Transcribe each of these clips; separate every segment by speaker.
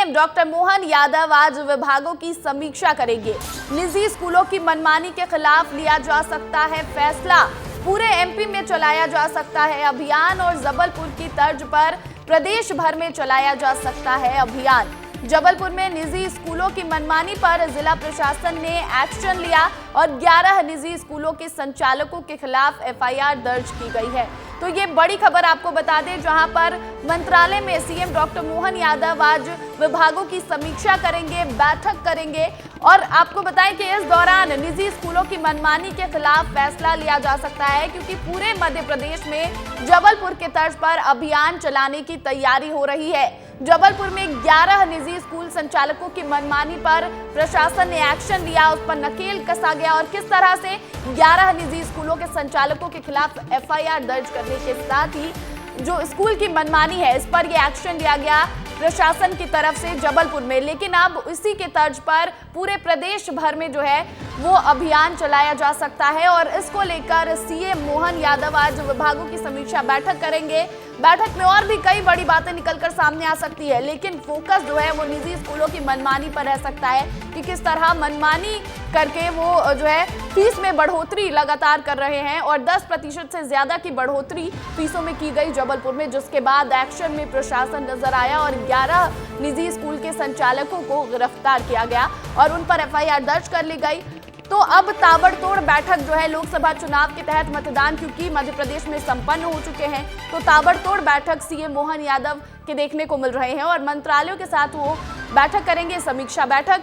Speaker 1: CM doctor Mohan Yadav आज विभागों की समीक्षा करेंगे। निजी स्कूलों की मनमानी के खिलाफ लिया जा सकता है फैसला। पूरे एमपी में चलाया जा सकता है अभियान और जबलपुर की तर्ज पर प्रदेश भर में चलाया जा सकता है अभियान। जबलपुर में निजी स्कूलों की मनमानी पर जिला प्रशासन ने एक्शन लिया और 11 निजी स्कूलों के संचालकों के खिलाफ एफआईआर दर्ज की गई है। तो ये बड़ी खबर आपको बता दें, जहां पर मंत्रालय में सीएम डॉक्टर मोहन यादव आज विभागों की समीक्षा करेंगे, बैठक करेंगे और आपको बताएं कि इस दौरान निजी स्कूलों की मनमानी के खिलाफ फैसला लिया जा सकता है, क्योंकि पूरे मध्य प्रदेश में जबलपुर के तर्ज पर अभियान चलाने की तैयारी हो रही है। जबलपुर में 11 निजी स्कूल संचालकों की मनमानी पर प्रशासन ने एक्शन लिया, उस पर नकेल कसा गया और किस तरह से 11 निजी स्कूलों के संचालकों के खिलाफ एफआईआर दर्ज करने के साथ ही जो स्कूल की मनमानी है इस पर यह एक्शन लिया गया प्रशासन की तरफ से जबलपुर में। लेकिन अब इसी के तर्ज पर पूरे प्रदेश भर में जो है वो अभियान चलाया जा सकता है और इसको लेकर सीएम मोहन यादव आज विभागों की समीक्षा बैठक करेंगे। बैठक में और भी कई बड़ी बातें निकलकर सामने आ सकती है, लेकिन फोकस जो है वो निजी स्कूलों की मनमानी पर रह सकता है कि किस तरह मनमानी करके वो जो है फीस में बढ़ोतरी लगातार कर रहे हैं और 10% से ज्यादा की बढ़ोतरी फीसों में की गई जबलपुर में, जिसके बाद एक्शन में प्रशासन नजर आया और 11 निजी स्कूल के संचालकों को गिरफ्तार किया गया और उन पर एफआईआर दर्ज कर ली गई। तो अब ताबड़तोड़ बैठक जो है लोकसभा चुनाव के तहत मतदान क्योंकि मध्य प्रदेश में संपन्न हो चुके हैं, तो ताबड़तोड़ बैठक सीएम मोहन यादव के देखने को मिल रहे हैं और मंत्रालयों के साथ वो बैठक करेंगे, समीक्षा बैठक।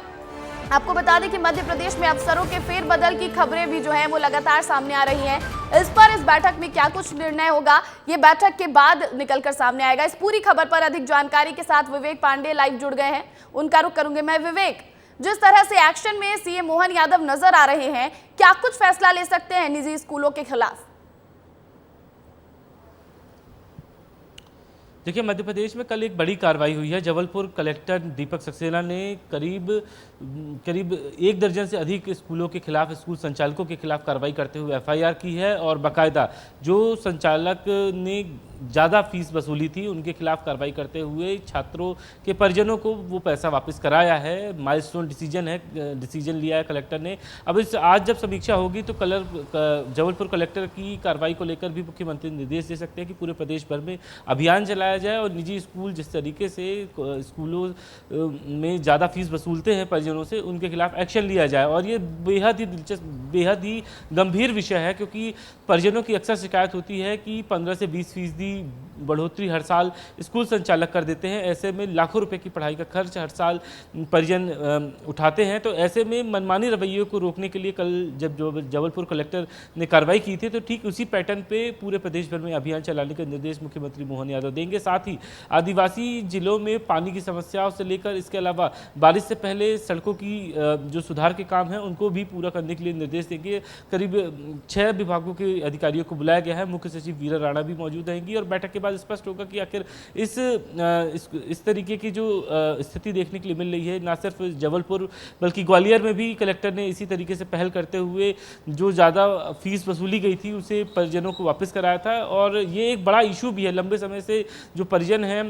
Speaker 1: आपको बता दें कि मध्य प्रदेश में अफसरों के फेरबदल की खबरें भी जो है वो लगातार सामने आ रही हैं। इस बैठक में क्या कुछ निर्णय होगा ये बैठक के बाद निकलकर सामने आएगा। इस पूरी खबर पर अधिक जानकारी के साथ विवेक पांडे लाइव जुड़ गए हैं, उनका रुख करूंगे मैं। विवेक, जिस तरह से एक्शन में सीएम मोहन यादव नजर आ रहे हैं, क्या कुछ फैसला ले सकते हैं निजी स्कूलों के खिलाफ?
Speaker 2: देखिए, मध्य प्रदेश में कल एक बड़ी कार्रवाई हुई है। जबलपुर कलेक्टर दीपक सक्सेना ने करीब 1 दर्जन से अधिक स्कूलों के खिलाफ, स्कूल संचालकों के खिलाफ कार्रवाई करते हुए एफआईआर की है और बाकायदा जो संचालक ने ज़्यादा फीस वसूली थी उनके खिलाफ कार्रवाई करते हुए छात्रों के परिजनों को वो पैसा वापस कराया है। माइलस्टोन डिसीजन लिया है कलेक्टर ने। अब आज जब समीक्षा होगी तो जबलपुर कलेक्टर की कार्रवाई को लेकर भी मुख्यमंत्री निर्देश दे सकते हैं कि पूरे प्रदेश भर में अभियान चलाया जाए और निजी स्कूल जिस तरीके से स्कूलों में ज़्यादा फीस वसूलते हैं परिजनों से, उनके खिलाफ एक्शन लिया जाए। और ये बेहद ही दिलचस्प, बेहद ही गंभीर विषय है, क्योंकि परिजनों की अक्सर शिकायत होती है कि 15 से 20% बढ़ोतरी हर साल स्कूल संचालक कर देते हैं। ऐसे में लाखों रुपए की पढ़ाई का खर्च हर साल परिजन उठाते हैं। तो ऐसे में मनमानी रवैये को रोकने के लिए कल जब जबलपुर कलेक्टर ने कार्रवाई की थी तो ठीक उसी पैटर्न पे पूरे प्रदेश भर में अभियान चलाने का निर्देश मुख्यमंत्री मोहन यादव देंगे। साथ ही आदिवासी जिलों में पानी की समस्याओं से लेकर इसके अलावा बारिश से पहले सड़कों की जो सुधार के काम हैं उनको भी पूरा करने के लिए निर्देश देंगे। करीब 6 विभागों के अधिकारियों को बुलाया गया है। मुख्य सचिव वीरा राणा भी मौजूद रहेंगी और बैठक के बाद स्पष्ट होगा कि आखिर इस तरीके की जो स्थिति देखने के लिए मिल रही है, ना सिर्फ जबलपुर बल्कि ग्वालियर में भी कलेक्टर ने इसी तरीके से पहल करते हुए जो ज़्यादा फीस वसूली गई थी उसे परिजनों को वापस कराया था। और ये एक बड़ा इशू भी है। लंबे समय से जो परिजन हैं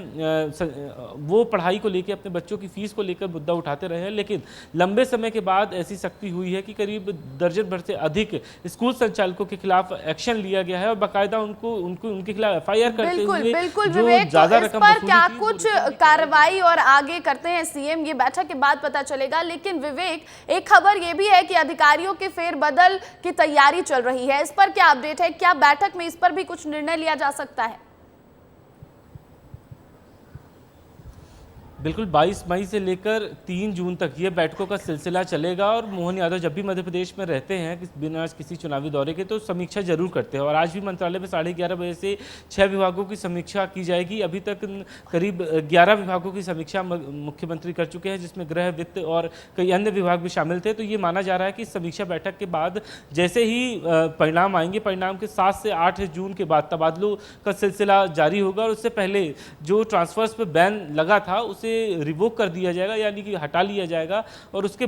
Speaker 2: वो पढ़ाई को लेकर, अपने बच्चों की फीस को लेकर मुद्दा उठाते रहे हैं, लेकिन लंबे समय के बाद ऐसी सख्ती हुई है कि करीब दर्जन भर से अधिक स्कूल संचालकों के खिलाफ एक्शन लिया गया है और बाकायदा उनके खिलाफ एफआईआर करते हुए
Speaker 1: बिल्कुल विवेक, तो इस पर क्या कुछ कार्रवाई और आगे करते हैं सीएम, ये बैठक के बाद पता चलेगा। लेकिन विवेक, एक खबर ये भी है कि अधिकारियों के फेरबदल की तैयारी चल रही है, इस पर क्या अपडेट है? क्या बैठक में इस पर भी कुछ निर्णय लिया जा सकता है?
Speaker 2: बिल्कुल, 22 मई से लेकर 3 जून तक ये बैठकों का सिलसिला चलेगा और मोहन यादव जब भी मध्य प्रदेश में रहते हैं बिना किसी चुनावी दौरे के तो समीक्षा जरूर करते हैं। और आज भी मंत्रालय में 11:30 बजे से 6 विभागों की समीक्षा की जाएगी। अभी तक करीब 11 विभागों की समीक्षा मुख्यमंत्री कर चुके हैं, जिसमें गृह, वित्त और कई अन्य विभाग भी शामिल थे। तो ये माना जा रहा है कि समीक्षा बैठक के बाद जैसे ही परिणाम आएंगे, परिणाम के 7 से 8 जून के बाद तबादलों का सिलसिला जारी होगा और उससे पहले जो ट्रांसफर्स पर बैन लगा था उसे रिवोक कर दिया जाएगा, यानी कि हटा लिया जाएगा, और उसके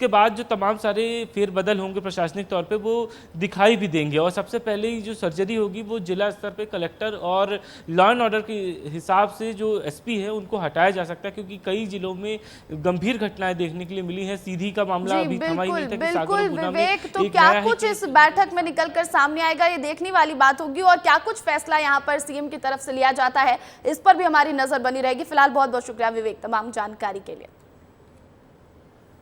Speaker 2: बाद जो तमाम सारे फेरबदल होंगे प्रशासनिक तौर पे वो दिखाई भी देंगे। और सबसे पहले ही जो सर्जरी होगी वो जिला स्तर पे कलेक्टर और लॉ एंड ऑर्डर के हिसाब से जो एसपी है उनको हटाया जा सकता है, क्योंकि कई जिलों में गंभीर घटनाएं देखने के लिए मिली हैं। सीधी का मामला अभी थमा ही नहीं था कि सागर और गुना में
Speaker 1: तो
Speaker 2: एक
Speaker 1: क्या
Speaker 2: नया
Speaker 1: कुछ इस बैठक में निकलकर सामने आएगा, ये देखने वाली बात होगी, और क्या कुछ फैसला यहाँ पर सीएम की तरफ से लिया जाता है, इस पर भी हमारी नजर बनी रहेगी। फिलहाल बहुत बहुत शुक्रिया विवेक तमाम जानकारी के लिए।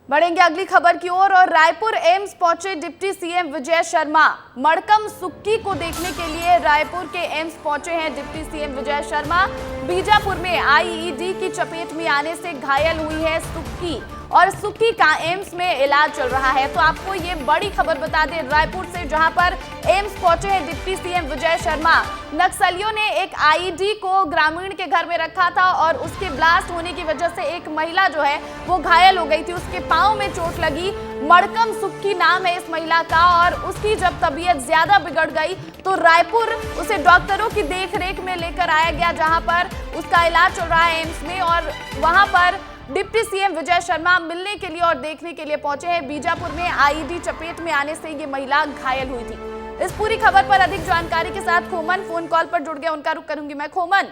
Speaker 1: बढ़ेंगे अगली खबर की ओर और रायपुर एम्स पहुंचे डिप्टी सीएम विजय शर्मा। मड़कम सुक्की को देखने के लिए रायपुर के एम्स पहुंचे हैं डिप्टी सीएम विजय शर्मा। बीजापुर में आईईडी की चपेट में आने से घायल हुई है सुक्की, और सुक्की का एम्स में इलाज चल रहा है। तो आपको ये बड़ी खबर बता दें रायपुर से, जहां पर एम्स पहुंचे हैं डिप्टी सीएम विजय शर्मा। नक्सलियों ने एक आईईडी को ग्रामीण के घर में रखा था और उसके ब्लास्ट होने की वजह से एक महिला जो है वो घायल हो गई थी, उसके पांव में चोट लगी। मड़कम सुक्की नाम है इस महिला का, और उसकी जब तबीयत ज्यादा बिगड़ गई तो रायपुर उसे डॉक्टरों की देखरेख में लेकर आया गया, जहां पर उसका इलाज चल रहा है एम्स में। और वहां पर डिप्टी सीएम विजय शर्मा मिलने के लिए और देखने के लिए पहुंचे हैं। बीजापुर में आईईडी चपेट में आने से ये महिला घायल हुई थी। इस पूरी खबर पर अधिक जानकारी के साथ खोमन फोन कॉल पर जुड़ गए, उनका रुख करूंगी मैं। खोमन,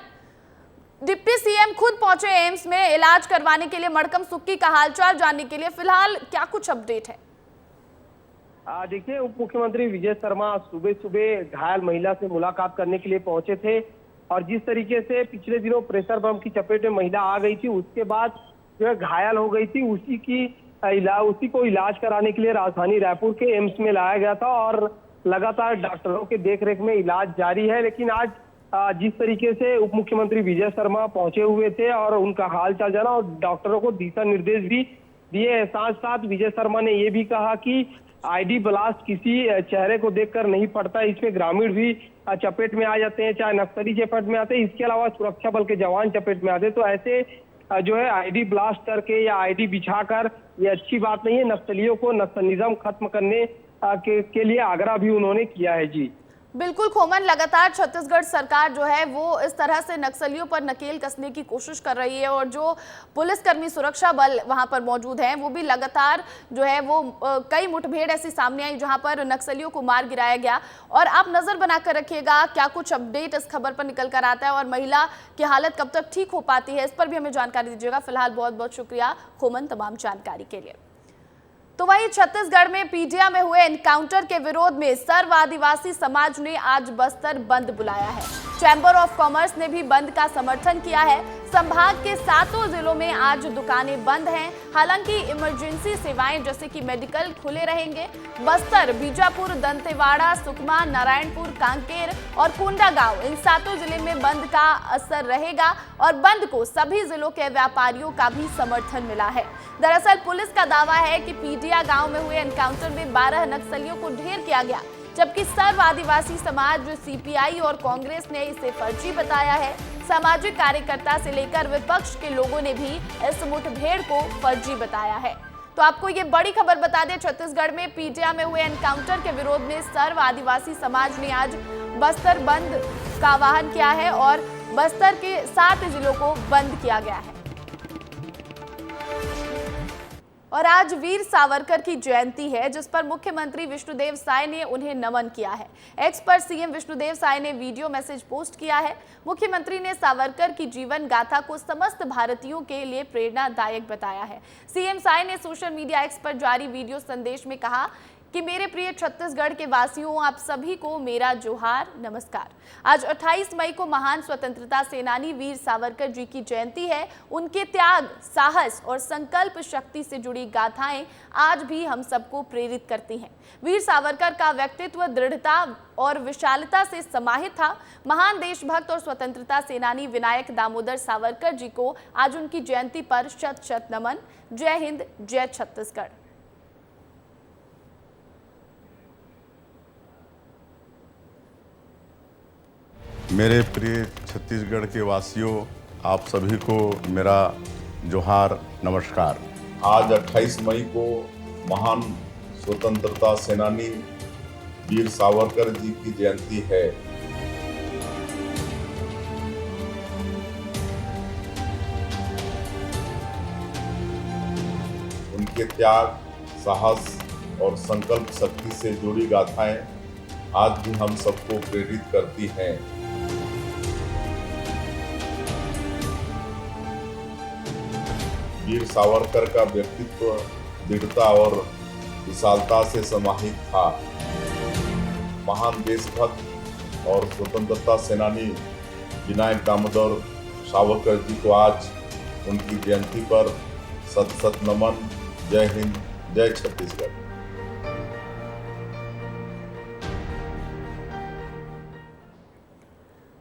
Speaker 1: डिप्टी सीएम खुद पहुंचे एम्स में इलाज करवाने के लिए, मड़कम सुक्की का हालचाल जानने के लिए, फिलहाल क्या कुछ अपडेट है?
Speaker 3: देखिए, उप मुख्यमंत्री विजय शर्मा सुबह सुबह घायल महिला से मुलाकात करने के लिए पहुंचे थे, और जिस तरीके से पिछले दिनों प्रेशर बम की चपेट में महिला आ गई थी, उसके बाद जो है घायल हो गई थी, उसी को इलाज कराने के लिए राजधानी रायपुर के एम्स में लाया गया था, और लगातार डॉक्टरों के देखरेख में इलाज जारी है। लेकिन आज जिस तरीके से उप मुख्यमंत्री विजय शर्मा पहुंचे हुए थे और उनका हाल चाल जाना और डॉक्टरों को दिशा निर्देश भी दिए, साथ साथ विजय शर्मा ने ये भी कहा कि आईडी ब्लास्ट किसी चेहरे को देखकर नहीं पड़ता, इसमें ग्रामीण भी चपेट में आ जाते हैं, चाहे नक्सली चपेट में आते हैं, इसके अलावा सुरक्षा बल के जवान चपेट में आते हैं। तो ऐसे जो है आईडी ब्लास्ट करके या आईडी बिछाकर ये अच्छी बात नहीं है। नक्सलियों को नक्सलिज्म खत्म करने के लिए आग्रह भी उन्होंने किया है। जी
Speaker 1: बिल्कुल खोमन, लगातार छत्तीसगढ़ सरकार जो है वो इस तरह से नक्सलियों पर नकेल कसने की कोशिश कर रही है, और जो पुलिसकर्मी सुरक्षा बल वहां पर मौजूद हैं वो भी लगातार जो है वो कई मुठभेड़ ऐसी सामने आई जहां पर नक्सलियों को मार गिराया गया। और आप नजर बनाकर रखिएगा क्या कुछ अपडेट इस खबर पर निकल कर आता है, और महिला की हालत कब तक ठीक हो पाती है, इस पर भी हमें जानकारी दीजिएगा। फिलहाल बहुत बहुत शुक्रिया खोमन तमाम जानकारी के लिए। तो वहीं छत्तीसगढ़ में पीडिया में हुए एनकाउंटर के विरोध में सर्व आदिवासी समाज ने आज बस्तर बंद बुलाया है। चैम्बर ऑफ कॉमर्स ने भी बंद का समर्थन किया है। संभाग के 7 जिलों में आज दुकानें बंद हैं, हालांकि इमरजेंसी सेवाएं जैसे कि मेडिकल खुले रहेंगे। बस्तर, बीजापुर, दंतेवाड़ा, सुकमा, नारायणपुर, कांकेर और कोंडागांव, इन 7 जिले में बंद का असर रहेगा, और बंद को सभी जिलों के व्यापारियों का भी समर्थन मिला है। दरअसल पुलिस का दावा है कि पीडिया गांव में हुए एनकाउंटर में 12 नक्सलियों को ढेर किया गया, जबकि सर्व आदिवासी समाज, सीपीआई और कांग्रेस ने इसे फर्जी बताया है। सामाजिक कार्यकर्ता से लेकर विपक्ष के लोगों ने भी इस मुठभेड़ को फर्जी बताया है। तो आपको ये बड़ी खबर बता दें, छत्तीसगढ़ में पीडिया में हुए एनकाउंटर के विरोध में सर्व आदिवासी समाज ने आज बस्तर बंद का आह्वान किया है, और बस्तर के 7 जिलों को बंद किया गया है। और आज वीर सावरकर की जयंती है, जिस पर मुख्यमंत्री विष्णुदेव साय ने उन्हें नमन किया है। एक्स पर सीएम विष्णुदेव साय ने वीडियो मैसेज पोस्ट किया है। मुख्यमंत्री ने सावरकर की जीवन गाथा को समस्त भारतीयों के लिए प्रेरणादायक बताया है। सीएम साय ने सोशल मीडिया एक्स पर जारी वीडियो संदेश में कहा कि मेरे प्रिय छत्तीसगढ़ के वासियों, आप सभी को मेरा जोहार, नमस्कार। आज 28 मई को महान स्वतंत्रता सेनानी वीर सावरकर जी की जयंती है। उनके त्याग, साहस और संकल्प शक्ति से जुड़ी गाथाएं आज भी हम सबको प्रेरित करती हैं। वीर सावरकर का व्यक्तित्व दृढ़ता और विशालता से समाहित था। महान देशभक्त और स्वतंत्रता सेनानी विनायक दामोदर सावरकर जी को आज उनकी जयंती पर शत शत नमन। जय हिंद, जय छत्तीसगढ़।
Speaker 4: मेरे प्रिय छत्तीसगढ़ के वासियों, आप सभी को मेरा जोहार, नमस्कार। आज 28 मई को महान स्वतंत्रता सेनानी वीर सावरकर जी की जयंती है। उनके त्याग, साहस और संकल्प शक्ति से जुड़ी गाथाएं आज भी हम सबको प्रेरित करती हैं। वीर सावरकर का व्यक्तित्व दृढ़ता और विशालता से समाहित था। महान देशभक्त और स्वतंत्रता सेनानी विनायक दामोदर सावरकर जी को आज उनकी जयंती पर सत सत नमन। जय हिंद, जय छत्तीसगढ़।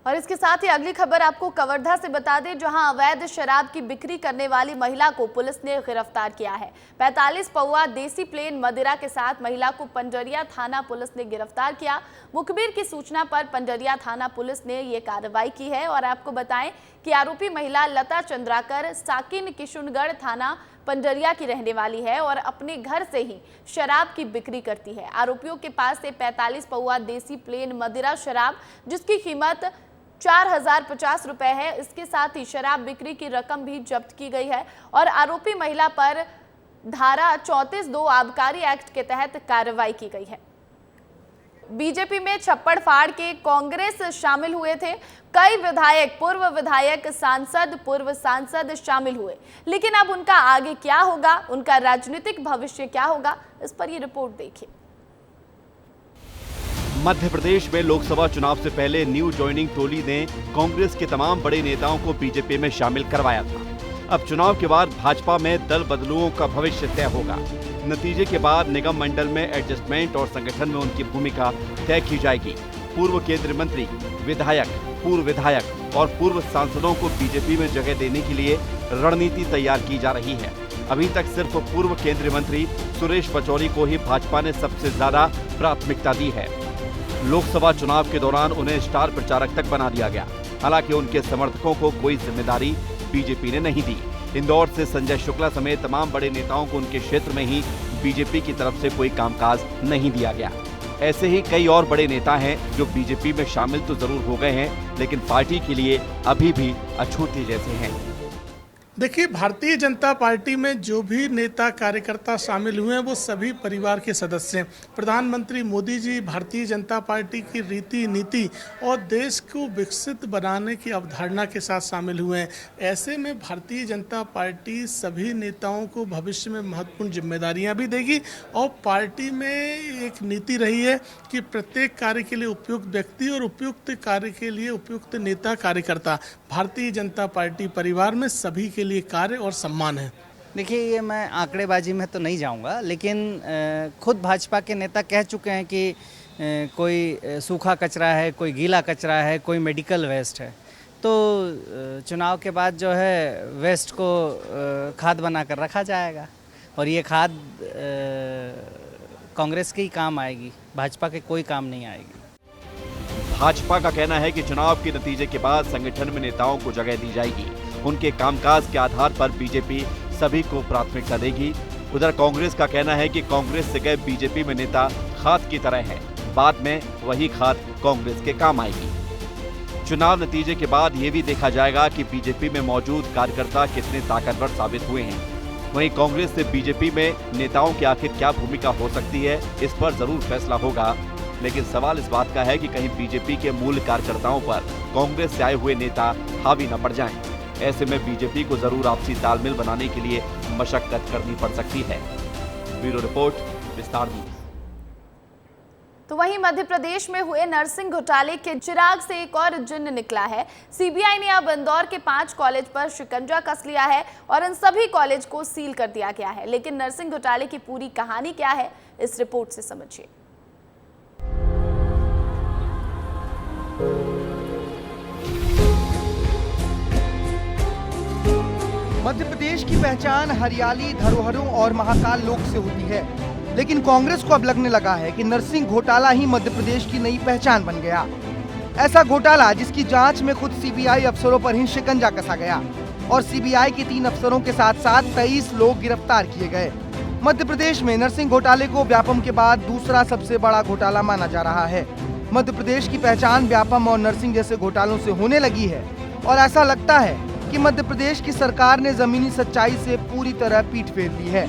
Speaker 1: और इसके साथ ही अगली खबर आपको कवर्धा से बता दें, जहां अवैध शराब की बिक्री करने वाली महिला को पुलिस ने गिरफ्तार किया है। 45 पौवा देसी प्लेन मदिरा के साथ महिला को पंजरिया थाना पुलिस ने गिरफ्तार किया। मुखबिर की सूचना पर पंजरिया थाना पुलिस ने ये कार्रवाई की है। और आपको बताएं कि आरोपी महिला लता चंद्राकर साकिन किशुनगढ़ थाना पंजरिया की रहने वाली है और अपने घर से ही शराब की बिक्री करती है। आरोपियों के पास से 45 पौवा देसी प्लेन मदिरा शराब, जिसकी कीमत 4050 रुपए है, इसके साथ ही शराब बिक्री की रकम भी जब्त की गई है। और आरोपी महिला पर धारा 34(2) आबकारी एक्ट के तहत कार्रवाई की गई है। बीजेपी में छप्पड़ फाड़ के कांग्रेस शामिल हुए थे। कई विधायक, पूर्व विधायक, सांसद, पूर्व सांसद शामिल हुए, लेकिन अब उनका आगे क्या होगा, उनका राजनीतिक भविष्य क्या होगा, इस पर ये रिपोर्ट देखिए।
Speaker 5: मध्य प्रदेश में लोकसभा चुनाव से पहले न्यू जॉइनिंग टोली ने कांग्रेस के तमाम बड़े नेताओं को बीजेपी में शामिल करवाया था। अब चुनाव के बाद भाजपा में दल बदलुओं का भविष्य तय होगा। नतीजे के बाद निगम मंडल में एडजस्टमेंट और संगठन में उनकी भूमिका तय की जाएगी। पूर्व केंद्रीय मंत्री, विधायक, पूर्व विधायक और पूर्व सांसदों को बीजेपी में जगह देने के लिए रणनीति तैयार की जा रही है। अभी तक सिर्फ पूर्व केंद्रीय मंत्री सुरेश पचौरी को ही भाजपा ने सबसे ज्यादा प्राथमिकता दी है। लोकसभा चुनाव के दौरान उन्हें स्टार प्रचारक तक बना दिया गया। हालांकि उनके समर्थकों को कोई जिम्मेदारी बीजेपी ने नहीं दी। इंदौर से संजय शुक्ला समेत तमाम बड़े नेताओं को उनके क्षेत्र में ही बीजेपी की तरफ से कोई कामकाज नहीं दिया गया। ऐसे ही कई और बड़े नेता हैं जो बीजेपी में शामिल तो जरूर हो गए हैं, लेकिन पार्टी के लिए अभी भी अछूते जैसे हैं।
Speaker 6: देखिए, भारतीय जनता पार्टी में जो भी नेता कार्यकर्ता शामिल हुए हैं वो सभी परिवार के सदस्य हैं। प्रधानमंत्री मोदी जी भारतीय जनता पार्टी की रीति नीति और देश को विकसित बनाने की अवधारणा के साथ शामिल हुए हैं। ऐसे में भारतीय जनता पार्टी सभी नेताओं को भविष्य में महत्वपूर्ण जिम्मेदारियां भी देगी और पार्टी में एक नीति रही है कि प्रत्येक कार्य के लिए उपयुक्त व्यक्ति और उपयुक्त कार्य के लिए उपयुक्त नेता कार्यकर्ता। भारतीय जनता पार्टी परिवार में सभी के लिए कार्य और सम्मान है।
Speaker 7: देखिए, ये मैं आंकड़ेबाजी में तो नहीं जाऊंगा, लेकिन खुद भाजपा के नेता कह चुके हैं कि कोई सूखा कचरा है, कोई गीला कचरा है, कोई मेडिकल वेस्ट है। तो चुनाव के बाद जो है वेस्ट को खाद बनाकर रखा जाएगा और ये खाद कांग्रेस के ही काम आएगी, भाजपा के कोई काम नहीं आएगी।
Speaker 5: भाजपा का कहना है कि चुनाव के नतीजे के बाद संगठन में नेताओं को जगह दी जाएगी। उनके कामकाज के आधार पर बीजेपी सभी को प्राथमिकता देगी। उधर कांग्रेस का कहना है कि कांग्रेस से गए बीजेपी में नेता खाद की तरह है, बाद में वही खाद कांग्रेस के काम आएगी। चुनाव नतीजे के बाद ये भी देखा जाएगा कि बीजेपी में मौजूद कार्यकर्ता कितने ताकतवर साबित हुए हैं। वहीं कांग्रेस से बीजेपी में नेताओं की आखिर क्या भूमिका हो सकती है, इस पर जरूर फैसला होगा। लेकिन सवाल इस बात का है कि कहीं बीजेपी के मूल कार्यकर्ताओं पर कांग्रेस से आए हुए नेता हावी न पड़ जाएं। ऐसे में बीजेपी को जरूर आपसी तालमेल बनाने के लिए मशक्कत करनी पड़ सकती है। ब्यूरो रिपोर्ट, विस्तार न्यूज।
Speaker 1: तो वहीं मध्य प्रदेश में हुए नर्सिंग घोटाले के चिराग से एक और जिन्न निकला है। सीबीआई ने अब इंदौर के 5 कॉलेज पर शिकंजा कस लिया है और इन सभी कॉलेज को सील कर दिया गया है। लेकिन नर्सिंग घोटाले की पूरी कहानी क्या है, इस रिपोर्ट से समझिए।
Speaker 8: मध्य प्रदेश की पहचान हरियाली, धरोहरों और महाकाल लोक से होती है, लेकिन कांग्रेस को अब लगने लगा है कि नर्सिंग घोटाला ही मध्य प्रदेश की नई पहचान बन गया। ऐसा घोटाला जिसकी जांच में खुद सीबीआई अफसरों पर ही शिकंजा कसा गया और सीबीआई के 3 अफसरों के साथ साथ 23 लोग गिरफ्तार किए गए। मध्य प्रदेश में नर्सिंग घोटाले को व्यापम के बाद दूसरा सबसे बड़ा घोटाला माना जा रहा है। मध्य प्रदेश की पहचान व्यापम और नर्सिंग जैसे घोटालों से होने लगी है और ऐसा लगता है कि मध्य प्रदेश की सरकार ने जमीनी सच्चाई से पूरी तरह पीठ फेर ली है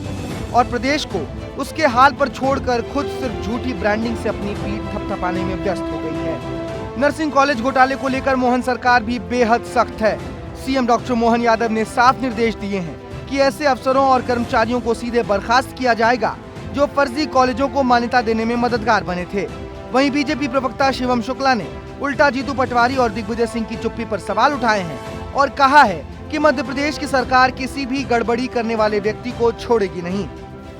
Speaker 8: और प्रदेश को उसके हाल पर छोड़कर खुद सिर्फ झूठी ब्रांडिंग से अपनी पीठ थपथपाने में व्यस्त हो गई है। नर्सिंग कॉलेज घोटाले को लेकर मोहन सरकार भी बेहद सख्त है। सीएम डॉक्टर मोहन यादव ने साफ निर्देश दिए हैं कि ऐसे अफसरों और कर्मचारियों को सीधे बर्खास्त किया जाएगा जो फर्जी कॉलेजों को मान्यता देने में मददगार बने थे। वहीं बीजेपी प्रवक्ता शिवम शुक्ला ने उल्टा जीतू पटवारी और दिग्विजय सिंह की चुप्पी पर सवाल उठाए हैं और कहा है कि मध्य प्रदेश की सरकार किसी भी गड़बड़ी करने वाले व्यक्ति को छोड़ेगी नहीं।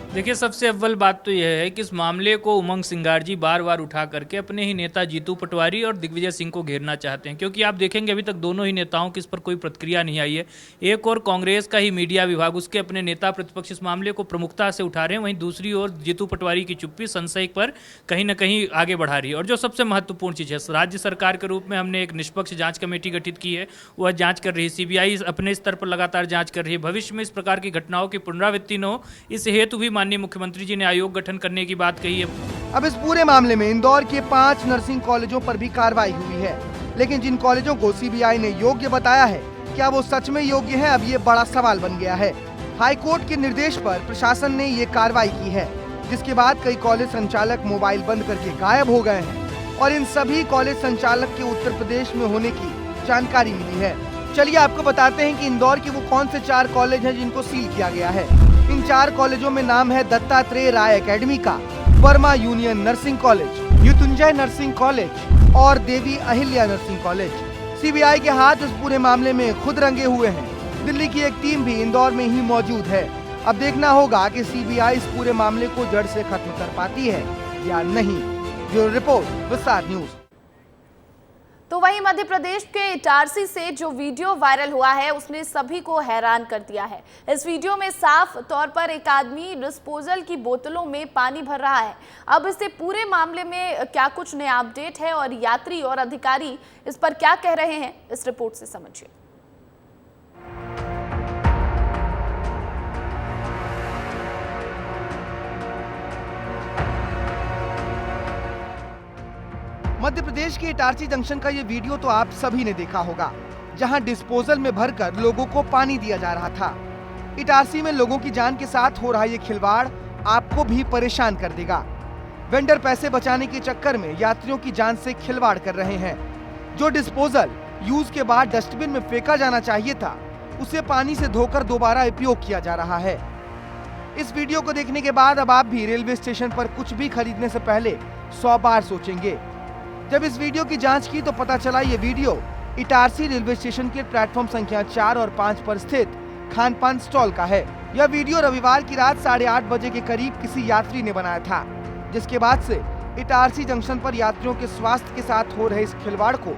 Speaker 9: देखिए, सबसे अव्वल बात तो यह है कि इस मामले को उमंग सिंगार जी बार बार उठा करके अपने ही नेता जीतू पटवारी और दिग्विजय सिंह को घेरना चाहते हैं, क्योंकि आप देखेंगे अभी तक दोनों ही नेताओं की इस पर कोई प्रतिक्रिया नहीं आई है। एक और कांग्रेस का ही मीडिया विभाग उसके अपने नेता प्रतिपक्ष इस मामले को प्रमुखता से उठा रहे हैं, वहीं दूसरी ओर जीतू पटवारी की चुप्पी संशय पर कहीं न कहीं आगे बढ़ा रही है। और जो सबसे महत्वपूर्ण चीज़ है, राज्य सरकार के रूप में हमने एक निष्पक्ष जाँच कमेटी गठित की है, वह जाँच कर रही है। CBI अपने स्तर पर लगातार जाँच कर रही है। भविष्य में इस प्रकार की घटनाओं की पुनरावृत्ति न हो, इस हेतु भी माननीय मुख्यमंत्री जी ने आयोग गठन करने की बात कही है।
Speaker 8: अब इस पूरे मामले में इंदौर के 5 नर्सिंग कॉलेजों पर भी कार्रवाई हुई है, लेकिन जिन कॉलेजों को CBI ने योग्य बताया है, क्या वो सच में योग्य है, अब ये बड़ा सवाल बन गया है। हाई कोर्ट के निर्देश पर प्रशासन ने ये कार्रवाई की है, जिसके बाद कई कॉलेज संचालक मोबाइल बंद करके गायब हो गए हैं और इन सभी कॉलेज संचालक के उत्तर प्रदेश में होने की जानकारी मिली है। चलिए आपको बताते हैं कि इंदौर के वो कौन से 4 कॉलेज हैं जिनको सील किया गया है। इन 4 कॉलेजों में नाम है दत्तात्रेय राय एकेडमी का, वर्मा यूनियन नर्सिंग कॉलेज, युतुंजय नर्सिंग कॉलेज और Devi Ahilya nursing college. CBI के हाथ इस पूरे मामले में खुद रंगे हुए हैं। दिल्ली की एक टीम भी इंदौर में ही मौजूद है। अब देखना होगा कि CBI इस पूरे मामले को जड़ से खत्म कर पाती है या नहीं। ब्यूरो रिपोर्ट, विस्तार न्यूज।
Speaker 1: तो वहीं मध्य प्रदेश के इटारसी से जो वीडियो वायरल हुआ है उसने सभी को हैरान कर दिया है। इस वीडियो में साफ तौर पर एक आदमी डिस्पोजल की बोतलों में पानी भर रहा है। अब इससे पूरे मामले में क्या कुछ नया अपडेट है और यात्री और अधिकारी इस पर क्या कह रहे हैं, इस रिपोर्ट से समझिए।
Speaker 8: मध्य प्रदेश के इटारसी जंक्शन का ये वीडियो तो आप सभी ने देखा होगा, जहां डिस्पोजल में भरकर लोगों को पानी दिया जा रहा था। इटारसी में लोगों की जान के साथ हो रहा ये खिलवाड़ आपको भी परेशान कर देगा। वेंडर पैसे बचाने के चक्कर में यात्रियों की जान से खिलवाड़ कर रहे हैं। जो डिस्पोजल यूज के बाद डस्टबिन में फेंका जाना चाहिए था, उसे पानी से धोकर दोबारा उपयोग किया जा रहा है। इस वीडियो को देखने के बाद अब आप भी रेलवे स्टेशन पर कुछ भी खरीदने से पहले 100 बार सोचेंगे। जब इस वीडियो की जांच की तो पता चला ये वीडियो इटारसी रेलवे स्टेशन के प्लेटफॉर्म संख्या 4 और 5 पर स्थित खान पान स्टॉल का है। यह वीडियो रविवार की रात 8:30 बजे के करीब किसी यात्री ने बनाया था, जिसके बाद से इटारसी जंक्शन पर यात्रियों के स्वास्थ्य के साथ हो रहे इस खिलवाड़ को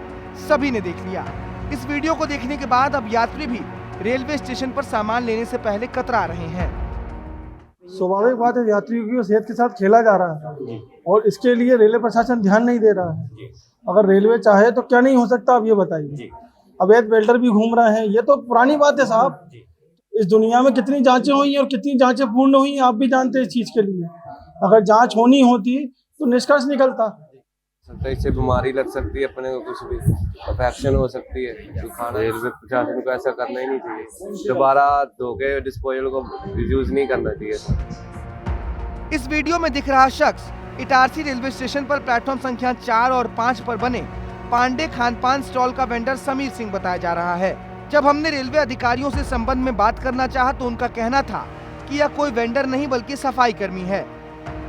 Speaker 8: सभी ने देख लिया। इस वीडियो को देखने के बाद अब यात्री भी रेलवे स्टेशन पर सामान लेने से पहले कतरा रहे हैं।
Speaker 10: स्वाभाविक बात है, यात्रियों की सेहत के साथ खेला जा रहा है और इसके लिए रेलवे प्रशासन ध्यान नहीं दे रहा है। अगर रेलवे चाहे तो क्या नहीं हो सकता, आप ये बताइए। अवैध बेल्टर भी घूम रहे हैं, ये तो पुरानी बात है साहब। इस दुनिया में कितनी जांचें हुई और कितनी जांचें पूर्ण हुई, आप भी जानते हैं इस चीज के लिए। अगर जांच होनी होती तो निष्कर्ष निकलता।
Speaker 11: इससे बीमारी लग सकती है, अपने को कुछ भी इन्फेक्शन हो सकती है। तो खाना रेलवे प्रशासन को ऐसा करना ही नहीं चाहिए। दोबारा धोखे डिस्पोजल को यूज नहीं करना चाहिए।
Speaker 8: इस वीडियो में दिख रहा शख्स इटारसी रेलवे स्टेशन पर प्लेटफॉर्म संख्या 4 और 5 पर बने पांडे खान पान स्टॉल का वेंडर समीर सिंह बताया जा रहा है। जब हमने रेलवे अधिकारियों से संबंध में बात करना चाहा तो उनका कहना था कि यह कोई वेंडर नहीं बल्कि सफाई कर्मी है।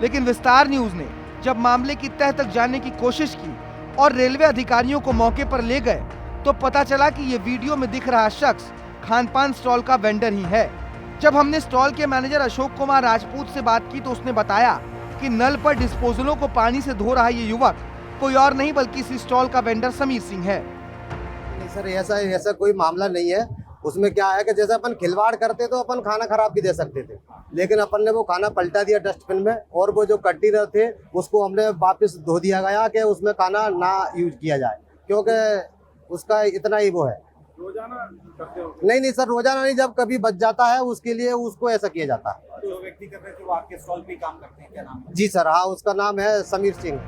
Speaker 8: लेकिन विस्तार न्यूज ने जब मामले की तह तक जानने की कोशिश की और रेलवे अधिकारियों को मौके पर ले गए तो पता चला कि ये वीडियो में दिख रहा शख्स खान पान स्टॉल का वेंडर ही है। जब हमने स्टॉल के मैनेजर अशोक कुमार राजपूत से बात की तो उसने बताया कि नल पर डिस्पोजलों को पानी से धो रहा ये युवक कोई और नहीं बल्कि इस स्टॉल का वेंडर समीर सिंह है।
Speaker 12: नहीं सर, ऐसा कोई मामला नहीं है। उसमें क्या है कि जैसे अपन खिलवाड़ करते तो अपन खाना खराब भी दे सकते थे, लेकिन अपन ने वो खाना पलटा दिया डस्टबिन में और वो जो कंटेनर थे उसको हमने वापस धो दिया गया कि उसमें खाना ना यूज किया जाए, क्योंकि उसका इतना ही वो है। रोजाना करते हो? नहीं सर, रोजाना नहीं, जब कभी बच जाता है उसके लिए उसको ऐसा किया जाता है। जो व्यक्ति कर रहे थे वो आपके स्टॉल पे काम करते हैं, क्या नाम है? जी सर, हाँ, उसका नाम है समीर सिंह।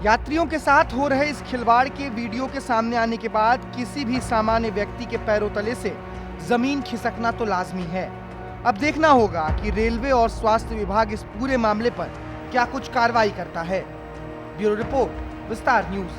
Speaker 8: यात्रियों के साथ हो रहे इस खिलवाड़ के वीडियो के सामने आने के बाद किसी भी सामान्य व्यक्ति के पैरों तले से जमीन खिसकना तो लाजमी है। अब देखना होगा कि रेलवे और स्वास्थ्य विभाग इस पूरे मामले पर क्या कुछ कार्रवाई करता है। ब्यूरो रिपोर्ट, विस्तार न्यूज।